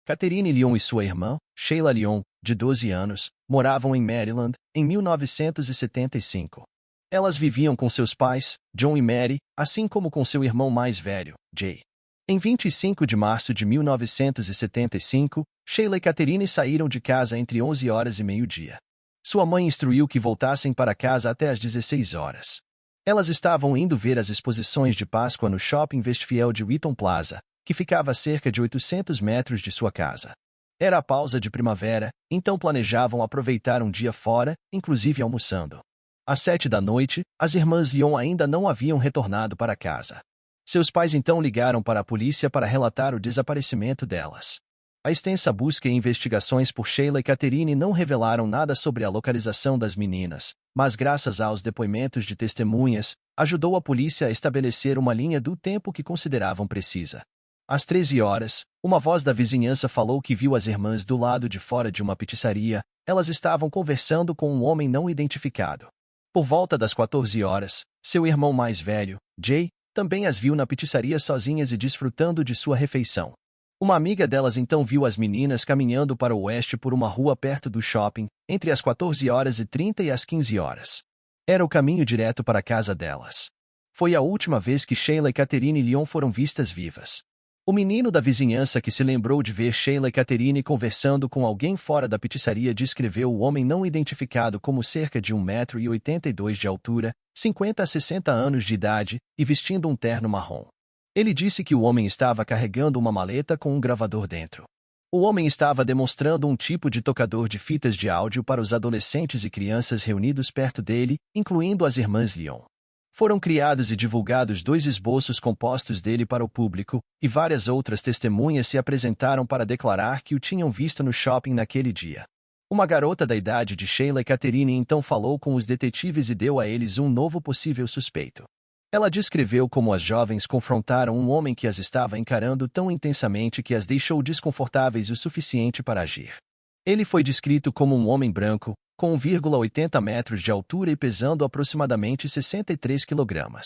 Catherine Lyon e sua irmã, Sheila Lyon, de 12 anos, moravam em Maryland, em 1975. Elas viviam com seus pais, John e Mary, assim como com seu irmão mais velho, Jay. Em 25 de março de 1975, Sheila e Catherine saíram de casa entre 11 horas e meio-dia. Sua mãe instruiu que voltassem para casa até às 16 horas. Elas estavam indo ver as exposições de Páscoa no Shopping Westfield Wheaton Plaza, que ficava a cerca de 800 metros de sua casa. Era a pausa de primavera, então planejavam aproveitar um dia fora, inclusive almoçando. Às 7 da noite, as irmãs Lyon ainda não haviam retornado para casa. Seus pais então ligaram para a polícia para relatar o desaparecimento delas. A extensa busca e investigações por Sheila e Catherine não revelaram nada sobre a localização das meninas, mas graças aos depoimentos de testemunhas, ajudou a polícia a estabelecer uma linha do tempo que consideravam precisa. Às 13 horas, uma voz da vizinhança falou que viu as irmãs do lado de fora de uma pizzaria. Elas estavam conversando com um homem não identificado. Por volta das 14 horas, seu irmão mais velho, Jay, também as viu na pizzaria sozinhas e desfrutando de sua refeição. Uma amiga delas então viu as meninas caminhando para o oeste por uma rua perto do shopping, entre as 14h30 e as 15 horas. Era o caminho direto para a casa delas. Foi a última vez que Sheila e Catherine Lyon foram vistas vivas. O menino da vizinhança que se lembrou de ver Sheila e Catherine conversando com alguém fora da pizzaria descreveu o homem não identificado como cerca de 1,82 m de altura, 50 a 60 anos de idade, e vestindo um terno marrom. Ele disse que o homem estava carregando uma maleta com um gravador dentro. O homem estava demonstrando um tipo de tocador de fitas de áudio para os adolescentes e crianças reunidos perto dele, incluindo as irmãs Lyon. Foram criados e divulgados 2 esboços compostos dele para o público, e várias outras testemunhas se apresentaram para declarar que o tinham visto no shopping naquele dia. Uma garota da idade de Sheila e Catherine então falou com os detetives e deu a eles um novo possível suspeito. Ela descreveu como as jovens confrontaram um homem que as estava encarando tão intensamente que as deixou desconfortáveis o suficiente para agir. Ele foi descrito como um homem branco, com 1,80 metros de altura e pesando aproximadamente 63 kg.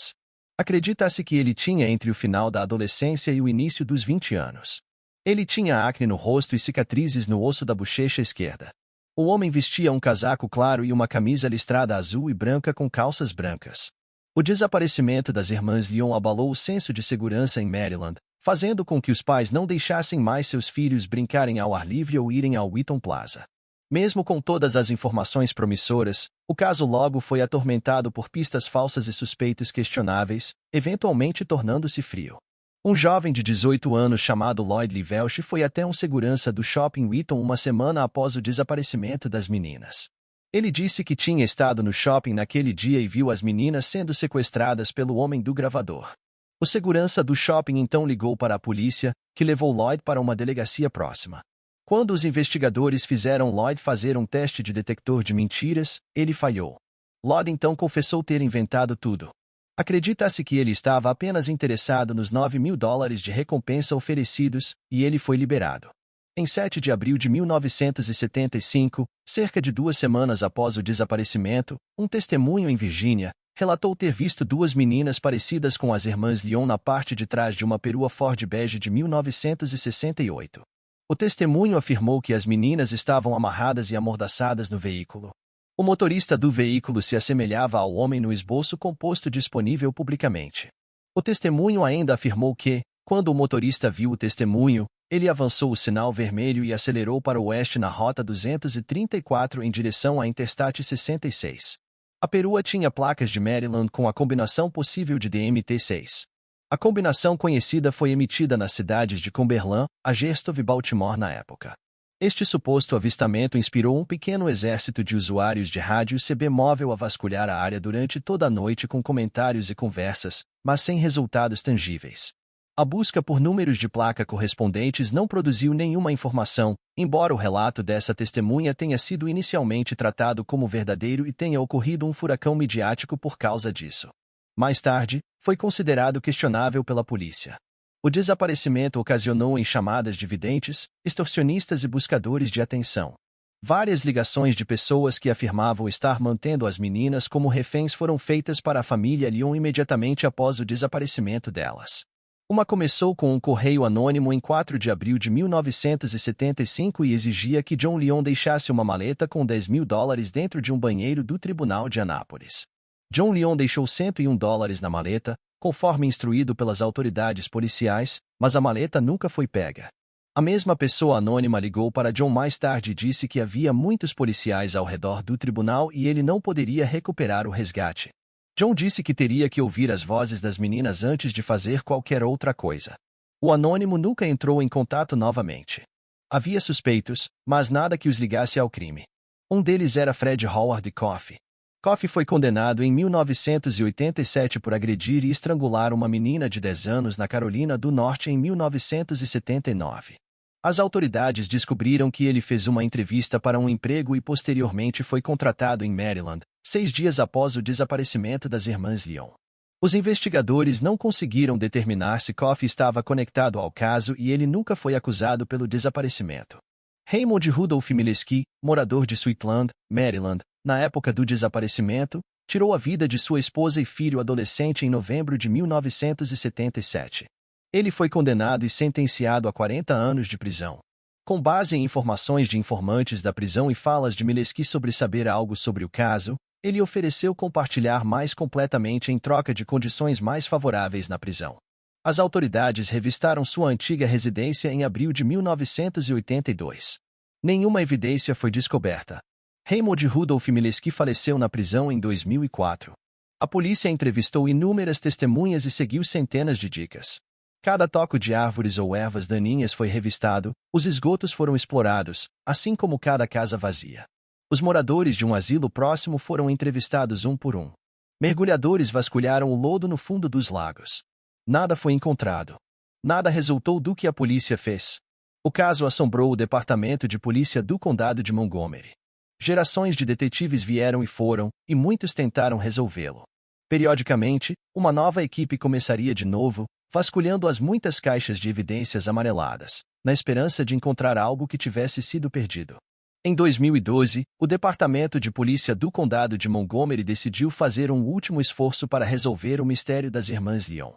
Acredita-se que ele tinha entre o final da adolescência e o início dos 20 anos. Ele tinha acne no rosto e cicatrizes no osso da bochecha esquerda. O homem vestia um casaco claro e uma camisa listrada azul e branca com calças brancas. O desaparecimento das irmãs Lyon abalou o senso de segurança em Maryland, fazendo com que os pais não deixassem mais seus filhos brincarem ao ar livre ou irem ao Wheaton Plaza. Mesmo com todas as informações promissoras, o caso logo foi atormentado por pistas falsas e suspeitos questionáveis, eventualmente tornando-se frio. Um jovem de 18 anos chamado Lloyd Lee Welch foi até um segurança do shopping Wheaton uma semana após o desaparecimento das meninas. Ele disse que tinha estado no shopping naquele dia e viu as meninas sendo sequestradas pelo homem do gravador. O segurança do shopping então ligou para a polícia, que levou Lloyd para uma delegacia próxima. Quando os investigadores fizeram Lloyd fazer um teste de detector de mentiras, ele falhou. Lloyd então confessou ter inventado tudo. Acredita-se que ele estava apenas interessado nos $9.000 de recompensa oferecidos, e ele foi liberado. Em 7 de abril de 1975, cerca de 2 semanas após o desaparecimento, um testemunho em Virgínia relatou ter visto 2 meninas parecidas com as irmãs Lyon na parte de trás de uma perua Ford bege de 1968. O testemunho afirmou que as meninas estavam amarradas e amordaçadas no veículo. O motorista do veículo se assemelhava ao homem no esboço composto disponível publicamente. O testemunho ainda afirmou que, quando o motorista viu o testemunho, ele avançou o sinal vermelho e acelerou para o oeste na Rota 234 em direção à Interstate 66. A perua tinha placas de Maryland com a combinação possível de DMT-6. A combinação conhecida foi emitida nas cidades de Cumberland, Agerstov e Baltimore na época. Este suposto avistamento inspirou um pequeno exército de usuários de rádio CB móvel a vasculhar a área durante toda a noite com comentários e conversas, mas sem resultados tangíveis. A busca por números de placa correspondentes não produziu nenhuma informação, embora o relato dessa testemunha tenha sido inicialmente tratado como verdadeiro e tenha ocorrido um furacão midiático por causa disso. Mais tarde, foi considerado questionável pela polícia. O desaparecimento ocasionou em chamadas de videntes, extorsionistas e buscadores de atenção. Várias ligações de pessoas que afirmavam estar mantendo as meninas como reféns foram feitas para a família Lyon imediatamente após o desaparecimento delas. Uma começou com um correio anônimo em 4 de abril de 1975 e exigia que John Leon deixasse uma maleta com $10.000 dentro de um banheiro do tribunal de Anápolis. John Leon deixou $101 na maleta, conforme instruído pelas autoridades policiais, mas a maleta nunca foi pega. A mesma pessoa anônima ligou para John mais tarde e disse que havia muitos policiais ao redor do tribunal e ele não poderia recuperar o resgate. John disse que teria que ouvir as vozes das meninas antes de fazer qualquer outra coisa. O anônimo nunca entrou em contato novamente. Havia suspeitos, mas nada que os ligasse ao crime. Um deles era Fred Howard Coffey. Coffey foi condenado em 1987 por agredir e estrangular uma menina de 10 anos na Carolina do Norte em 1979. As autoridades descobriram que ele fez uma entrevista para um emprego e posteriormente foi contratado em Maryland, 6 dias após o desaparecimento das irmãs Leon. Os investigadores não conseguiram determinar se Coffey estava conectado ao caso e ele nunca foi acusado pelo desaparecimento. Raymond Rudolph Mileski, morador de Suitland, Maryland, na época do desaparecimento, tirou a vida de sua esposa e filho adolescente em novembro de 1977. Ele foi condenado e sentenciado a 40 anos de prisão. Com base em informações de informantes da prisão e falas de Mileski sobre saber algo sobre o caso, ele ofereceu compartilhar mais completamente em troca de condições mais favoráveis na prisão. As autoridades revistaram sua antiga residência em abril de 1982. Nenhuma evidência foi descoberta. Raymond Rudolph Mileski faleceu na prisão em 2004. A polícia entrevistou inúmeras testemunhas e seguiu centenas de dicas. Cada toco de árvores ou ervas daninhas foi revistado, os esgotos foram explorados, assim como cada casa vazia. Os moradores de um asilo próximo foram entrevistados um por um. Mergulhadores vasculharam o lodo no fundo dos lagos. Nada foi encontrado. Nada resultou do que a polícia fez. O caso assombrou o Departamento de Polícia do Condado de Montgomery. Gerações de detetives vieram e foram, e muitos tentaram resolvê-lo. Periodicamente, uma nova equipe começaria de novo, vasculhando as muitas caixas de evidências amareladas, na esperança de encontrar algo que tivesse sido perdido. Em 2012, o Departamento de Polícia do Condado de Montgomery decidiu fazer um último esforço para resolver o mistério das irmãs Leon.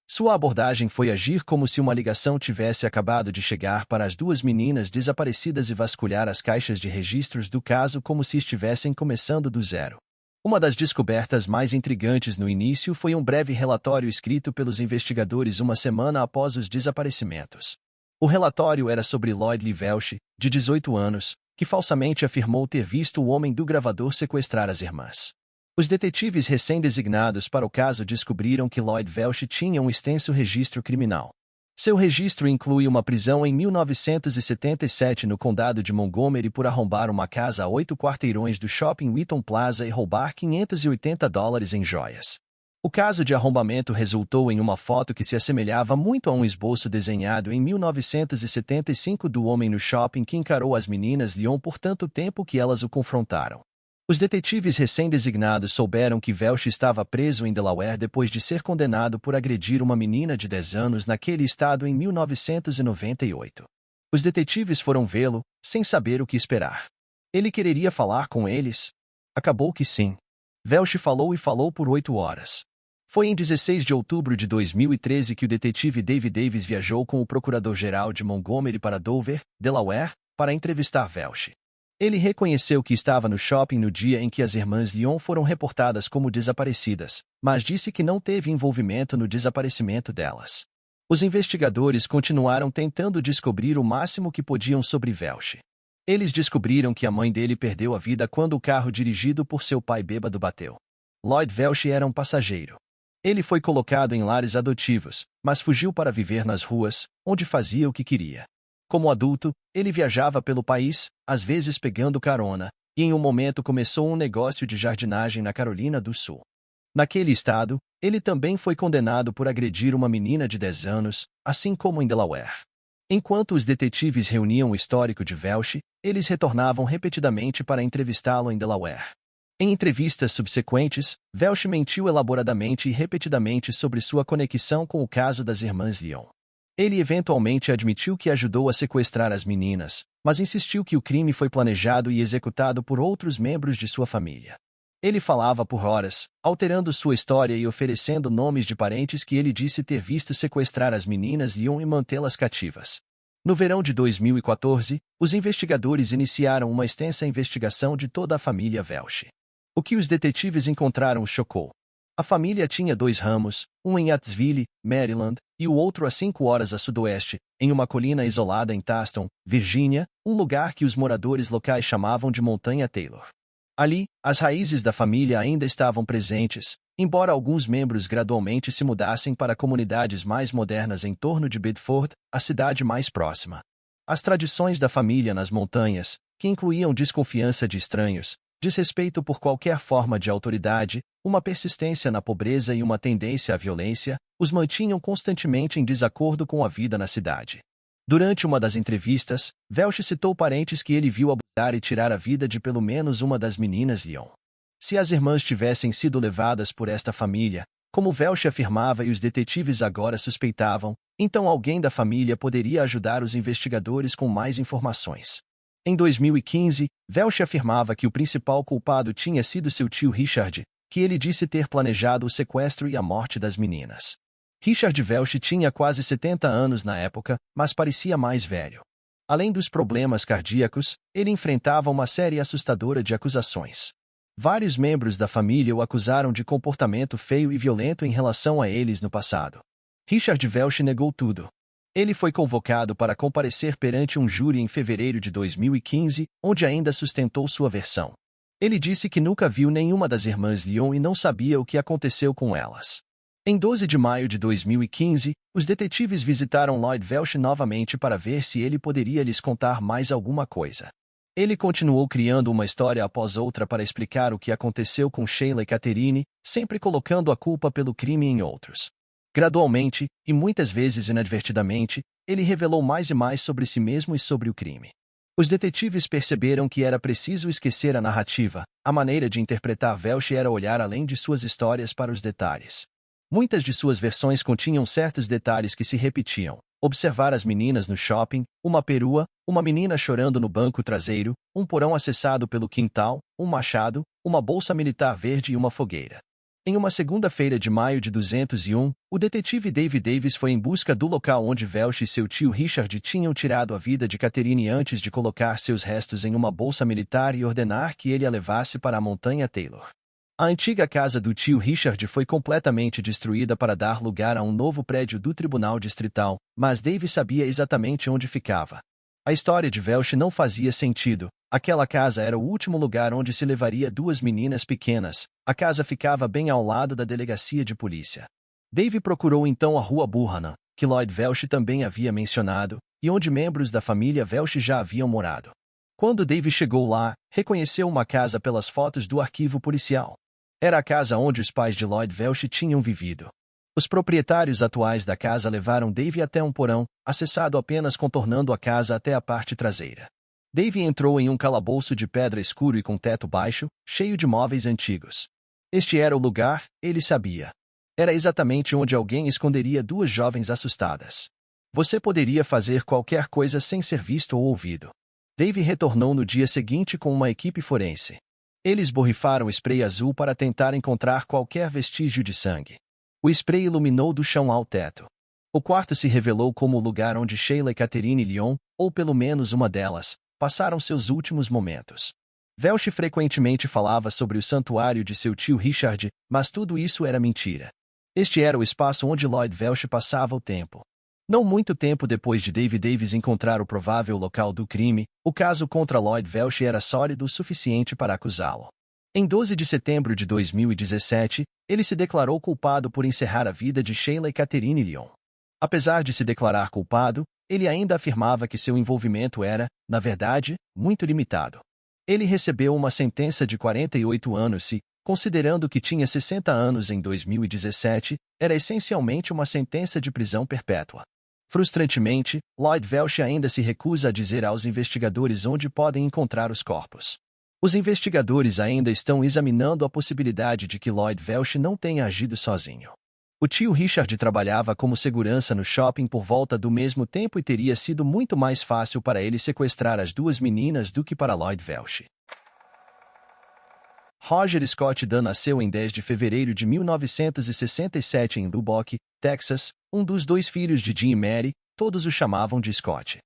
Sua abordagem foi agir como se uma ligação tivesse acabado de chegar para as duas meninas desaparecidas e vasculhar as caixas de registros do caso como se estivessem começando do zero. Uma das descobertas mais intrigantes no início foi um breve relatório escrito pelos investigadores uma semana após os desaparecimentos. O relatório era sobre Lloyd Lee Welch, de 18 anos, que falsamente afirmou ter visto o homem do gravador sequestrar as irmãs. Os detetives recém-designados para o caso descobriram que Lloyd Welch tinha um extenso registro criminal. Seu registro inclui uma prisão em 1977 no condado de Montgomery por arrombar uma casa a 8 quarteirões do Shopping Wheaton Plaza e roubar $580 em joias. O caso de arrombamento resultou em uma foto que se assemelhava muito a um esboço desenhado em 1975 do homem no shopping que encarou as meninas Leon por tanto tempo que elas o confrontaram. Os detetives recém-designados souberam que Welch estava preso em Delaware depois de ser condenado por agredir uma menina de 10 anos naquele estado em 1998. Os detetives foram vê-lo, sem saber o que esperar. Ele quereria falar com eles? Acabou que sim. Welch falou e falou por 8 horas. Foi em 16 de outubro de 2013 que o detetive David Davis viajou com o procurador-geral de Montgomery para Dover, Delaware, para entrevistar Welch. Ele reconheceu que estava no shopping no dia em que as irmãs Leon foram reportadas como desaparecidas, mas disse que não teve envolvimento no desaparecimento delas. Os investigadores continuaram tentando descobrir o máximo que podiam sobre Welch. Eles descobriram que a mãe dele perdeu a vida quando o carro dirigido por seu pai bêbado bateu. Lloyd Welch era um passageiro. Ele foi colocado em lares adotivos, mas fugiu para viver nas ruas, onde fazia o que queria. Como adulto, ele viajava pelo país, às vezes pegando carona, e em um momento começou um negócio de jardinagem na Carolina do Sul. Naquele estado, ele também foi condenado por agredir uma menina de 10 anos, assim como em Delaware. Enquanto os detetives reuniam o histórico de Welch, eles retornavam repetidamente para entrevistá-lo em Delaware. Em entrevistas subsequentes, Welch mentiu elaboradamente e repetidamente sobre sua conexão com o caso das irmãs Leon. Ele eventualmente admitiu que ajudou a sequestrar as meninas, mas insistiu que o crime foi planejado e executado por outros membros de sua família. Ele falava por horas, alterando sua história e oferecendo nomes de parentes que ele disse ter visto sequestrar as meninas Lyon e mantê-las cativas. No verão de 2014, os investigadores iniciaram uma extensa investigação de toda a família Welch. O que os detetives encontraram os chocou. A família tinha 2 ramos, um em Yatesville, Maryland, e o outro a 5 horas a sudoeste, em uma colina isolada em Tustin, Virgínia, um lugar que os moradores locais chamavam de Montanha Taylor. Ali, as raízes da família ainda estavam presentes, embora alguns membros gradualmente se mudassem para comunidades mais modernas em torno de Bedford, a cidade mais próxima. As tradições da família nas montanhas, que incluíam desconfiança de estranhos, desrespeito por qualquer forma de autoridade, uma persistência na pobreza e uma tendência à violência, os mantinham constantemente em desacordo com a vida na cidade. Durante uma das entrevistas, Welch citou parentes que ele viu abusar e tirar a vida de pelo menos uma das meninas Lyon. Se as irmãs tivessem sido levadas por esta família, como Welch afirmava e os detetives agora suspeitavam, então alguém da família poderia ajudar os investigadores com mais informações. Em 2015, Welch afirmava que o principal culpado tinha sido seu tio Richard, que ele disse ter planejado o sequestro e a morte das meninas. Richard Welch tinha quase 70 anos na época, mas parecia mais velho. Além dos problemas cardíacos, ele enfrentava uma série assustadora de acusações. Vários membros da família o acusaram de comportamento feio e violento em relação a eles no passado. Richard Welch negou tudo. Ele foi convocado para comparecer perante um júri em fevereiro de 2015, onde ainda sustentou sua versão. Ele disse que nunca viu nenhuma das irmãs Lyon e não sabia o que aconteceu com elas. Em 12 de maio de 2015, os detetives visitaram Lloyd Welch novamente para ver se ele poderia lhes contar mais alguma coisa. Ele continuou criando uma história após outra para explicar o que aconteceu com Sheila e Catherine, sempre colocando a culpa pelo crime em outros. Gradualmente, e muitas vezes inadvertidamente, ele revelou mais e mais sobre si mesmo e sobre o crime. Os detetives perceberam que era preciso esquecer a narrativa, a maneira de interpretar Welch era olhar além de suas histórias para os detalhes. Muitas de suas versões continham certos detalhes que se repetiam. Observar as meninas no shopping, uma perua, uma menina chorando no banco traseiro, um porão acessado pelo quintal, um machado, uma bolsa militar verde e uma fogueira. Em uma segunda-feira de maio de 201, o detetive David Davis foi em busca do local onde Welch e seu tio Richard tinham tirado a vida de Catherine antes de colocar seus restos em uma bolsa militar e ordenar que ele a levasse para a Montanha Taylor. A antiga casa do tio Richard foi completamente destruída para dar lugar a um novo prédio do Tribunal Distrital, mas Davis sabia exatamente onde ficava. A história de Welch não fazia sentido. Aquela casa era o último lugar onde se levaria 2 meninas pequenas. A casa ficava bem ao lado da delegacia de polícia. Dave procurou então a Rua Burhannan, que Lloyd Welch também havia mencionado, e onde membros da família Welch já haviam morado. Quando Dave chegou lá, reconheceu uma casa pelas fotos do arquivo policial. Era a casa onde os pais de Lloyd Welch tinham vivido. Os proprietários atuais da casa levaram Dave até um porão, acessado apenas contornando a casa até a parte traseira. Dave entrou em um calabouço de pedra escuro e com teto baixo, cheio de móveis antigos. Este era o lugar, ele sabia. Era exatamente onde alguém esconderia 2 jovens assustadas. Você poderia fazer qualquer coisa sem ser visto ou ouvido. Dave retornou no dia seguinte com uma equipe forense. Eles borrifaram spray azul para tentar encontrar qualquer vestígio de sangue. O spray iluminou do chão ao teto. O quarto se revelou como o lugar onde Sheila e Catherine Lyon, ou pelo menos uma delas, passaram seus últimos momentos. Welch frequentemente falava sobre o santuário de seu tio Richard, mas tudo isso era mentira. Este era o espaço onde Lloyd Welch passava o tempo. Não muito tempo depois de David Davis encontrar o provável local do crime, o caso contra Lloyd Welch era sólido o suficiente para acusá-lo. Em 12 de setembro de 2017, ele se declarou culpado por encerrar a vida de Sheila e Catherine Lyon. Apesar de se declarar culpado, ele ainda afirmava que seu envolvimento era, na verdade, muito limitado. Ele recebeu uma sentença de 48 anos e, considerando que tinha 60 anos em 2017, era essencialmente uma sentença de prisão perpétua. Frustrantemente, Lloyd Welch ainda se recusa a dizer aos investigadores onde podem encontrar os corpos. Os investigadores ainda estão examinando a possibilidade de que Lloyd Welch não tenha agido sozinho. O tio Richard trabalhava como segurança no shopping por volta do mesmo tempo e teria sido muito mais fácil para ele sequestrar as 2 meninas do que para Lloyd Welch. Roger Scott Dunn nasceu em 10 de fevereiro de 1967 em Lubbock, Texas, um dos dois filhos de Jim e Mary. Todos o chamavam de Scott.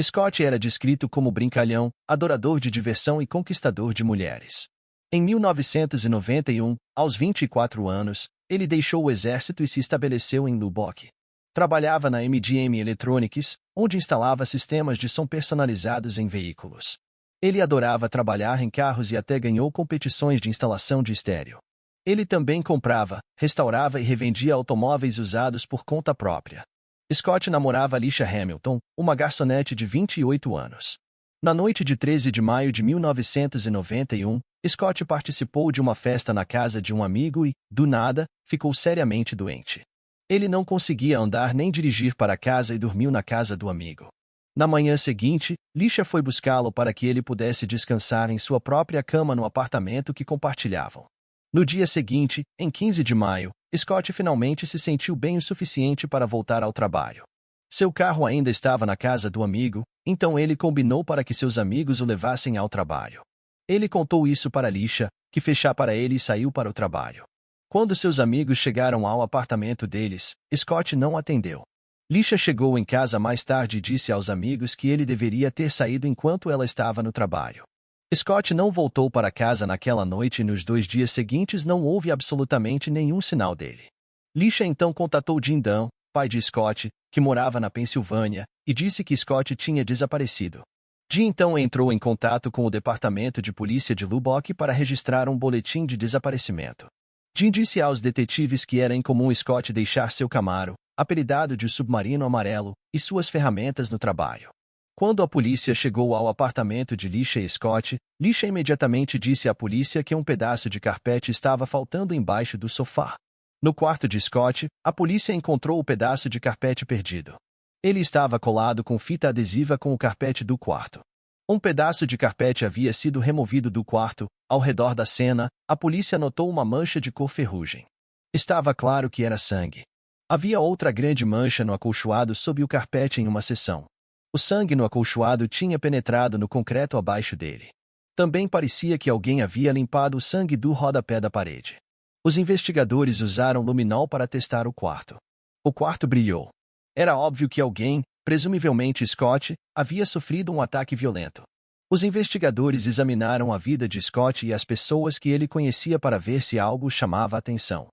Scott era descrito como brincalhão, adorador de diversão e conquistador de mulheres. Em 1991, aos 24 anos, ele deixou o exército e se estabeleceu em Lubbock. Trabalhava na MGM Electronics, onde instalava sistemas de som personalizados em veículos. Ele adorava trabalhar em carros e até ganhou competições de instalação de estéreo. Ele também comprava, restaurava e revendia automóveis usados por conta própria. Scott namorava Alicia Hamilton, uma garçonete de 28 anos. Na noite de 13 de maio de 1991, Scott participou de uma festa na casa de um amigo e, do nada, ficou seriamente doente. Ele não conseguia andar nem dirigir para casa e dormiu na casa do amigo. Na manhã seguinte, Alicia foi buscá-lo para que ele pudesse descansar em sua própria cama no apartamento que compartilhavam. No dia seguinte, em 15 de maio, Scott finalmente se sentiu bem o suficiente para voltar ao trabalho. Seu carro ainda estava na casa do amigo, então ele combinou para que seus amigos o levassem ao trabalho. Ele contou isso para Alicia, que fechou para ele e saiu para o trabalho. Quando seus amigos chegaram ao apartamento deles, Scott não atendeu. Alicia chegou em casa mais tarde e disse aos amigos que ele deveria ter saído enquanto ela estava no trabalho. Scott não voltou para casa naquela noite e nos 2 dias seguintes não houve absolutamente nenhum sinal dele. Alicia então contatou Jim Dunn, pai de Scott, que morava na Pensilvânia, e disse que Scott tinha desaparecido. Jim então entrou em contato com o departamento de polícia de Lubbock para registrar um boletim de desaparecimento. Jim disse aos detetives que era incomum Scott deixar seu Camaro, apelidado de Submarino Amarelo, e suas ferramentas no trabalho. Quando a polícia chegou ao apartamento de Alicia e Scott, Alicia imediatamente disse à polícia que um pedaço de carpete estava faltando embaixo do sofá. No quarto de Scott, a polícia encontrou o pedaço de carpete perdido. Ele estava colado com fita adesiva com o carpete do quarto. Um pedaço de carpete havia sido removido do quarto. Ao redor da cena, a polícia notou uma mancha de cor ferrugem. Estava claro que era sangue. Havia outra grande mancha no acolchoado sob o carpete em uma seção. O sangue no acolchoado tinha penetrado no concreto abaixo dele. Também parecia que alguém havia limpado o sangue do rodapé da parede. Os investigadores usaram luminol para testar o quarto. O quarto brilhou. Era óbvio que alguém, presumivelmente Scott, havia sofrido um ataque violento. Os investigadores examinaram a vida de Scott e as pessoas que ele conhecia para ver se algo chamava a atenção.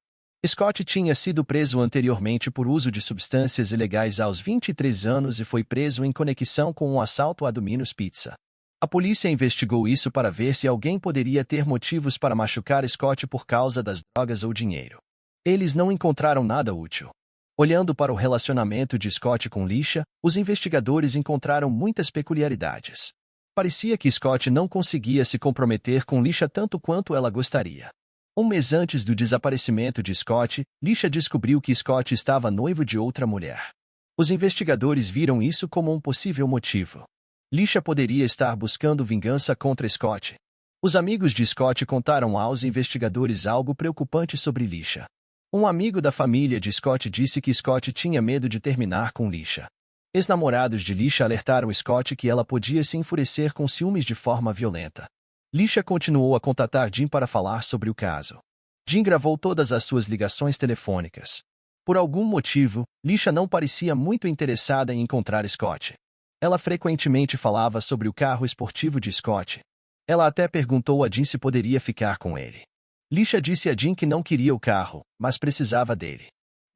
Scott tinha sido preso anteriormente por uso de substâncias ilegais aos 23 anos e foi preso em conexão com um assalto a Domino's Pizza. A polícia investigou isso para ver se alguém poderia ter motivos para machucar Scott por causa das drogas ou dinheiro. Eles não encontraram nada útil. Olhando para o relacionamento de Scott com Alicia, os investigadores encontraram muitas peculiaridades. Parecia que Scott não conseguia se comprometer com Alicia tanto quanto ela gostaria. Um mês antes do desaparecimento de Scott, Alicia descobriu que Scott estava noivo de outra mulher. Os investigadores viram isso como um possível motivo. Alicia poderia estar buscando vingança contra Scott. Os amigos de Scott contaram aos investigadores algo preocupante sobre Alicia. Um amigo da família de Scott disse que Scott tinha medo de terminar com Alicia. Ex-namorados de Alicia alertaram Scott que ela podia se enfurecer com ciúmes de forma violenta. Alicia continuou a contatar Jim para falar sobre o caso. Jim gravou todas as suas ligações telefônicas. Por algum motivo, Alicia não parecia muito interessada em encontrar Scott. Ela frequentemente falava sobre o carro esportivo de Scott. Ela até perguntou a Jim se poderia ficar com ele. Alicia disse a Jim que não queria o carro, mas precisava dele.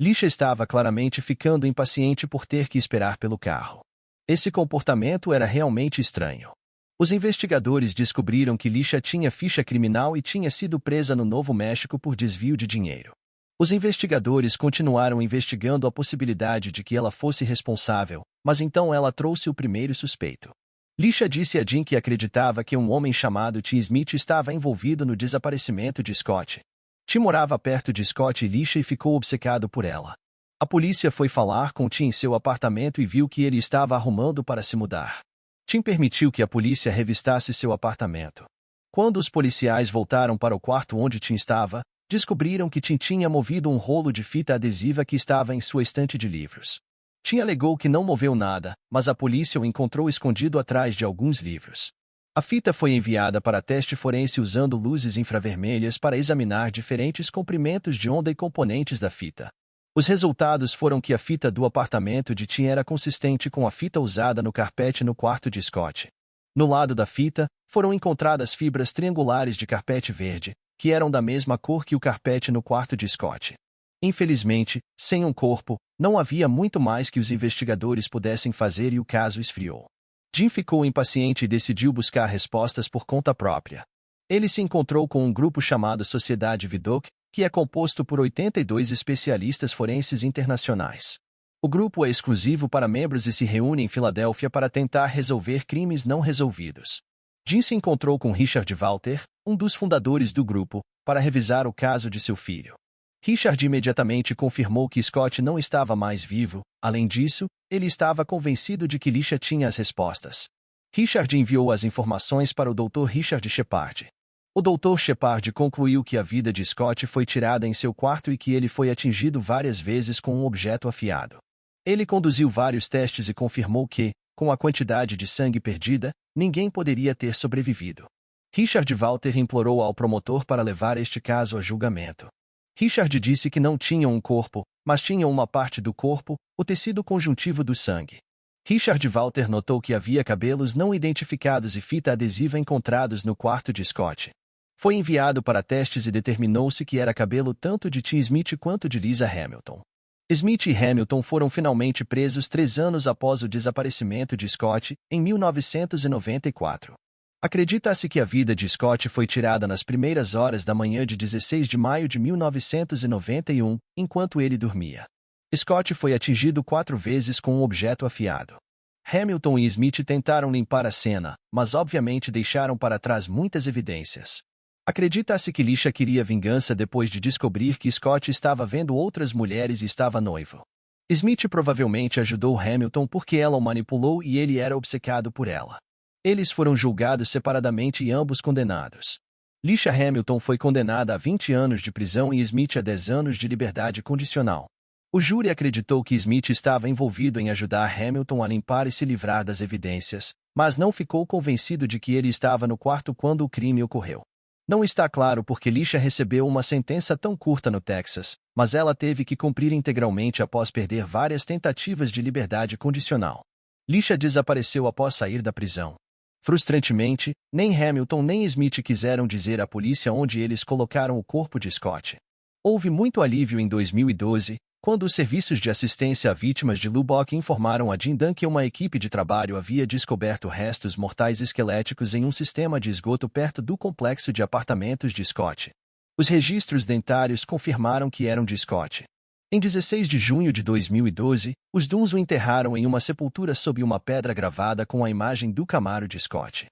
Alicia estava claramente ficando impaciente por ter que esperar pelo carro. Esse comportamento era realmente estranho. Os investigadores descobriram que Alicia tinha ficha criminal e tinha sido presa no Novo México por desvio de dinheiro. Os investigadores continuaram investigando a possibilidade de que ela fosse responsável, mas então ela trouxe o primeiro suspeito. Alicia disse a Jim que acreditava que um homem chamado Tim Smith estava envolvido no desaparecimento de Scott. Tim morava perto de Scott e Alicia e ficou obcecado por ela. A polícia foi falar com Tim em seu apartamento e viu que ele estava arrumando para se mudar. Tim permitiu que a polícia revistasse seu apartamento. Quando os policiais voltaram para o quarto onde Tim estava, descobriram que Tim tinha movido um rolo de fita adesiva que estava em sua estante de livros. Tim alegou que não moveu nada, mas a polícia o encontrou escondido atrás de alguns livros. A fita foi enviada para teste forense usando luzes infravermelhas para examinar diferentes comprimentos de onda e componentes da fita. Os resultados foram que a fita do apartamento de Tim era consistente com a fita usada no carpete no quarto de Scott. No lado da fita, foram encontradas fibras triangulares de carpete verde, que eram da mesma cor que o carpete no quarto de Scott. Infelizmente, sem um corpo, não havia muito mais que os investigadores pudessem fazer e o caso esfriou. Jim ficou impaciente e decidiu buscar respostas por conta própria. Ele se encontrou com um grupo chamado Sociedade Vidocq, que é composto por 82 especialistas forenses internacionais. O grupo é exclusivo para membros e se reúne em Filadélfia para tentar resolver crimes não resolvidos. Jim se encontrou com Richard Walter, um dos fundadores do grupo, para revisar o caso de seu filho. Richard imediatamente confirmou que Scott não estava mais vivo. Além disso, ele estava convencido de que Lisha tinha as respostas. Richard enviou as informações para o Dr. Richard Shepard. O Dr. Shepard concluiu que a vida de Scott foi tirada em seu quarto e que ele foi atingido várias vezes com um objeto afiado. Ele conduziu vários testes e confirmou que, com a quantidade de sangue perdida, ninguém poderia ter sobrevivido. Richard Walter implorou ao promotor para levar este caso a julgamento. Richard disse que não tinham um corpo, mas tinham uma parte do corpo, o tecido conjuntivo do sangue. Richard Walter notou que havia cabelos não identificados e fita adesiva encontrados no quarto de Scott. Foi enviado para testes e determinou-se que era cabelo tanto de Tim Smith quanto de Lisa Hamilton. Smith e Hamilton foram finalmente presos 3 anos após o desaparecimento de Scott, em 1994. Acredita-se que a vida de Scott foi tirada nas primeiras horas da manhã de 16 de maio de 1991, enquanto ele dormia. Scott foi atingido 4 vezes com um objeto afiado. Hamilton e Smith tentaram limpar a cena, mas obviamente deixaram para trás muitas evidências. Acredita-se que Lisha queria vingança depois de descobrir que Scott estava vendo outras mulheres e estava noivo. Smith provavelmente ajudou Hamilton porque ela o manipulou e ele era obcecado por ela. Eles foram julgados separadamente e ambos condenados. Lisha Hamilton foi condenada a 20 anos de prisão e Smith a 10 anos de liberdade condicional. O júri acreditou que Smith estava envolvido em ajudar Hamilton a limpar e se livrar das evidências, mas não ficou convencido de que ele estava no quarto quando o crime ocorreu. Não está claro por que Lisha recebeu uma sentença tão curta no Texas, mas ela teve que cumprir integralmente após perder várias tentativas de liberdade condicional. Lisha desapareceu após sair da prisão. Frustrantemente, nem Hamilton nem Smith quiseram dizer à polícia onde eles colocaram o corpo de Scott. Houve muito alívio em 2012, quando os serviços de assistência a vítimas de Lubbock informaram a Jim Dunn que uma equipe de trabalho havia descoberto restos mortais esqueléticos em um sistema de esgoto perto do complexo de apartamentos de Scott. Os registros dentários confirmaram que eram de Scott. Em 16 de junho de 2012, os Dunns o enterraram em uma sepultura sob uma pedra gravada com a imagem do Camaro de Scott.